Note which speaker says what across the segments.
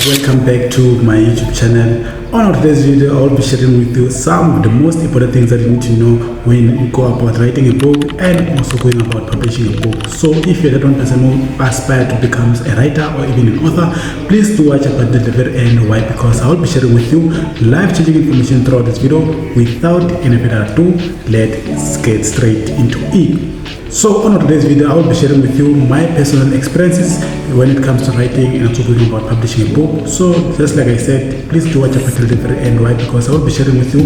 Speaker 1: welcome back to my YouTube channel. On today's video, I will be sharing with you some of the most important things that you need to know when you go about writing a book and also going about publishing a book. So if you're that one person who aspires to become a writer or even an author, please do watch up until the very end. Why? Because I will be sharing with you life-changing information throughout this video. Without any further ado, let's get straight into it. So on today's video, I will be sharing with you my personal experiences when it comes to writing and also going about publishing a book. So just like I said, please do watch up until the very end. Why? Because I will be sharing with you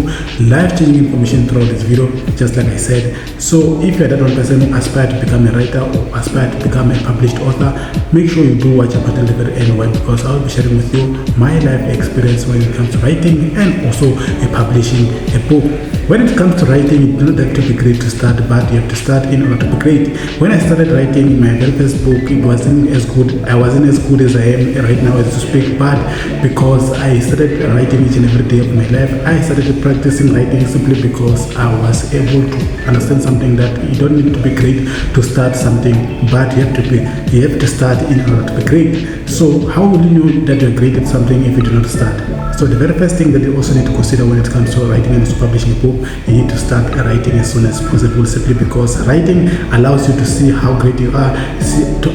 Speaker 1: life-changing information throughout this video, just like I said. So if you're that one person who aspires to become a writer or aspire to become a published author, make sure you do watch up until the very end. Why? Because I will be sharing with you my life experience when it comes to writing and also publishing a book. When it comes to writing, it doesn't have to be great to start, but you have to start in order to be great. When I started writing my very first book, it wasn't as good. I wasn't as good as I am right now as to speak, but because I started writing each and every day of my life, I started practicing writing simply because I was able to understand something that you don't need to be great to start something, but you have to start in order to be great. So how will you know that you're great at something if you do not start? So the very first thing that you also need to consider when it comes to writing and also publishing a book, you need to start writing as soon as possible, simply because writing allows you to see how great you are.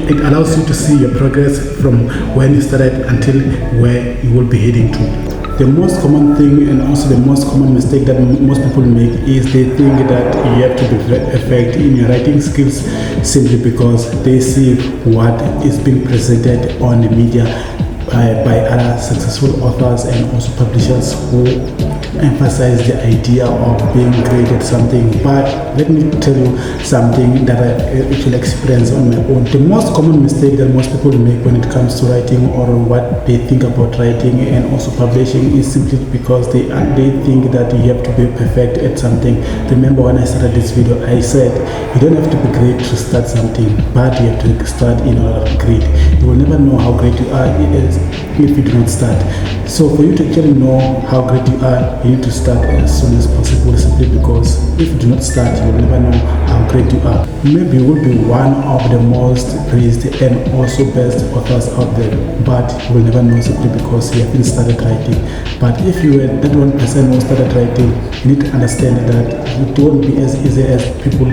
Speaker 1: It allows you to see your progress from when you started until where you will be heading to. The most common thing and also the most common mistake that most people make is they think that you have to be perfect in your writing skills simply because they see what is being presented on the media by other successful authors and also publishers who emphasize the idea of being great at something. But let me tell you something that I actually experienced on my own. The most common mistake that most people make when it comes to writing or what they think about writing and also publishing is simply because they think that you have to be perfect at something. Remember when I started this video, I said you don't have to be great to start something, but you have to start in order to be great. You will never know how great you are if you do not start. So for you to actually know how great you are, you need to start as soon as possible, simply because if you do not start, you will never know how great you are. Maybe you will be one of the most praised and also best authors out there, but you will never know simply because you haven't started writing. But if you were that one person who started writing, you need to understand that it won't be as easy as people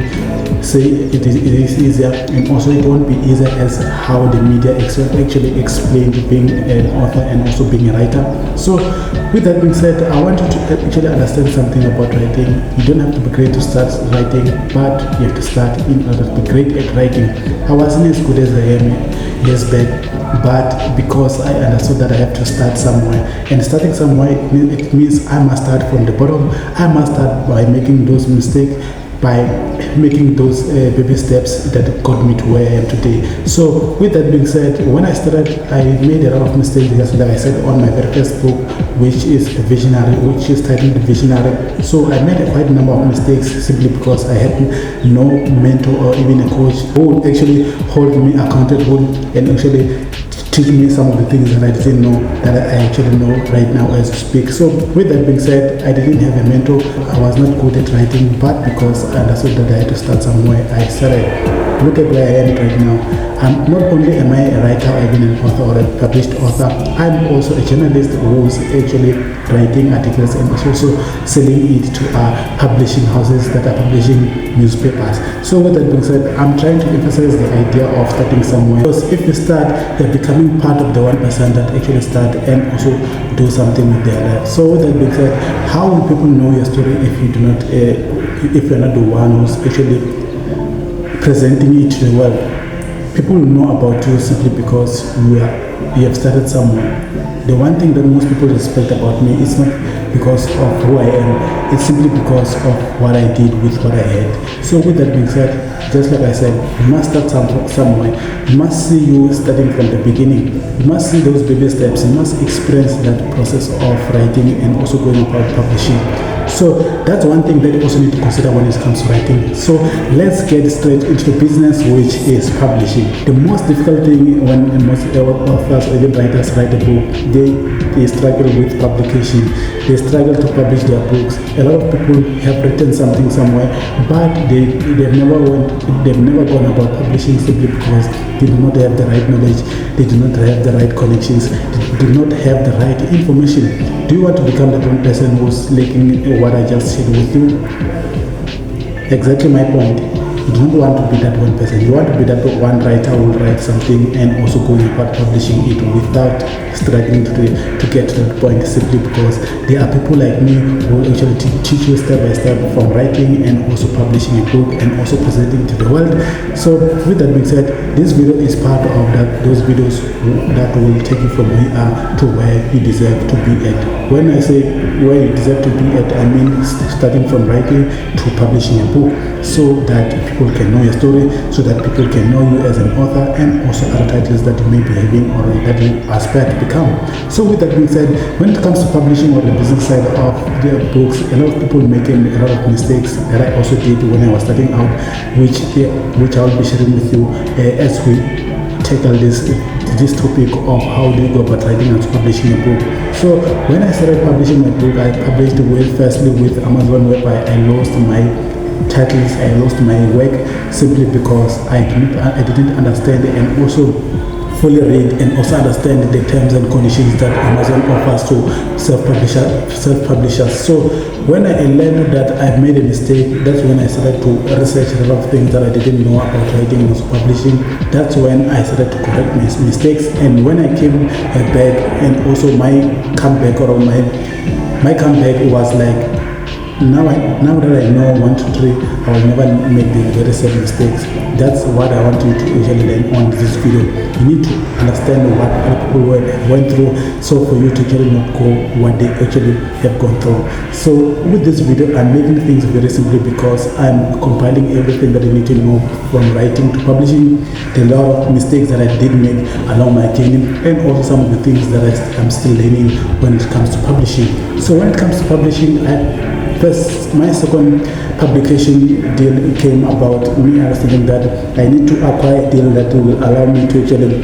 Speaker 1: say it is easier, and also it won't be easy as how the media actually explained being an author and also being a writer. So with that being said, I want you to actually understand something about writing. You don't have to be great to start writing, but you have to start in order to be great at writing. I wasn't as good as I am years back, but because I understood that I have to start somewhere, and starting somewhere, it means I must start from the bottom. I must start by making those mistakes, by making those baby steps that got me to where I am today. So with that being said, when I started, I made a lot of mistakes, just like I said on my very first book, which is titled Visionary. So I made a quite number of mistakes simply because I had no mentor or even a coach who would actually hold me accountable and actually teach me some of the things that I didn't know that I actually know right now as we speak. So with that being said, I didn't have a mentor. I was not good at writing, but because I understood that I had to start somewhere, I started. Look at where I am right now. Not only am I a writer or even an author or a published author, I'm also a journalist who's actually writing articles and also selling it to publishing houses that are publishing newspapers. So with that being said, I'm trying to emphasize the idea of starting somewhere, because if you start, you're becoming part of the 1% that actually start and also do something with their life. So with that being said, how will people know your story if you do not, if you're not the one who's actually presenting it to the world? People will know about you simply because you have started somewhere. The one thing that most people respect about me is not because of who I am, it's simply because of what I did with what I had. So with that being said, just like I said, you must start somewhere. You must see you starting from the beginning. You must see those baby steps. You must experience that process of writing and also going about publishing. So that's one thing that you also need to consider when it comes to writing. So let's get straight into the business, which is publishing. The most difficult thing when most authors or even writers write a book, they struggle with publication. They struggle to publish their books. A lot of people have written something somewhere, but they've never gone about publishing simply because they do not have the right knowledge, they do not have the right connections, they do not have the right information. Do you want to become that one person who's lacking what I just shared with you? Exactly my point. You don't want to be that one person. You want to be that one writer who will write something and also going about publishing it without struggling to get to that point, simply because there are people like me who will actually teach you step by step from writing and also publishing a book and also presenting to the world. So with that being said, this video is part of those videos that will take you from where you are to where you deserve to be at. When I say where you deserve to be at, I mean starting from writing to publishing a book, so that people can know your story, so that people can know you as an author, and also other titles that you may be having or that you aspire to become. So with that being said, when it comes to publishing or the business side of their books, a lot of people making a lot of mistakes that I also did when I was starting out, which I will be sharing with you as we tackle this topic of how do you go about writing and publishing a book. So when I started publishing my book, I published firstly with Amazon, whereby I lost my titles, I lost my work simply because I didn't understand and also fully read and also understand the terms and conditions that Amazon offers to self-publishers. So when I learned that I made a mistake, that's when I started to research a lot of things that I didn't know about writing and also publishing. That's when I started to correct my mistakes. And when I came back, and also my comeback was like, now that I know 1, 2, 3, I will never make the very same mistakes. That's what I want you to actually learn on this video. You need to understand what other people went through, so for you to actually not go what they actually have gone through. So with this video, I'm making things very simply because I'm compiling everything that you need to know from writing to publishing, the lot of mistakes that I did make along my journey, and also some of the things that I'm still learning when it comes to publishing. So when it comes to publishing, my second publication deal came about me understanding that I need to acquire a deal that will allow me to actually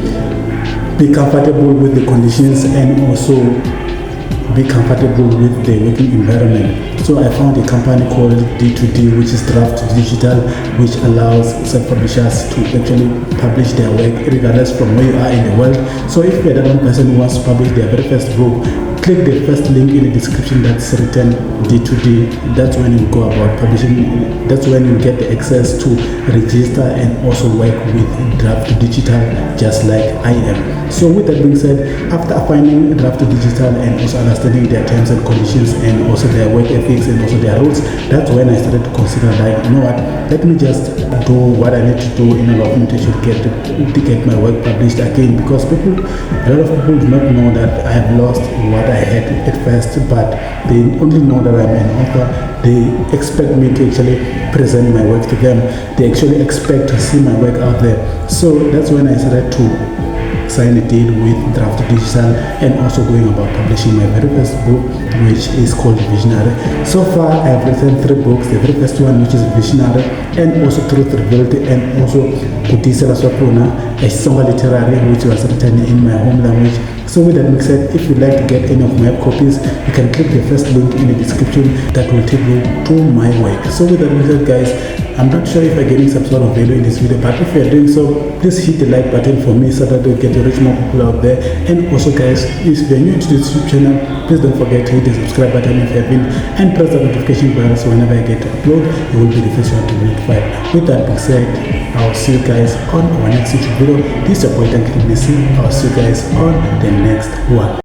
Speaker 1: be comfortable with the conditions and also be comfortable with the working environment. So I found a company called D2D, which is Draft Digital, which allows self-publishers to actually publish their work regardless from where you are in the world. So if you're that one person who wants to publish their very first book, click the first link in the description that's written D2D. That's when you go about publishing. That's when you get the access to register and also work with Draft Digital, just like I am. So with that being said, after finding Draft Digital and also understanding their terms and conditions and also their work ethics and also their rules, that's when I started to consider, like, you know what, let me just do what I need to do in order for me to get my work published again, because a lot of people do not know that I have lost what I had at first, but they only know that I'm an author. They expect me to actually present my work to them. They actually expect to see my work out there. So that's when I started to sign a deal with Draft Digital and also going about publishing my very first book, which is called Visionary. So far I have written 3 books. The very first one, which is Visionary, and also Truth Revealed, and also Tiyisela, a song literary, which was written in my home language. So with that being said, if you'd like to get any of my copies, you can click the first link in the description that will take you to my work. So with that being said, guys, I'm not sure if you're getting some sort of value in this video, but if you're doing so, please hit the like button for me so that we get to reach more people out there. And also, guys, if you're new to this YouTube channel, please don't forget to hit the subscribe button if you have been, and press the notification bell so whenever I get to upload, you will be the first one to be notified. With that being said, I'll see you guys on our next YouTube video. This is your boy Duncan Mnisi. I'll see you guys on the next one.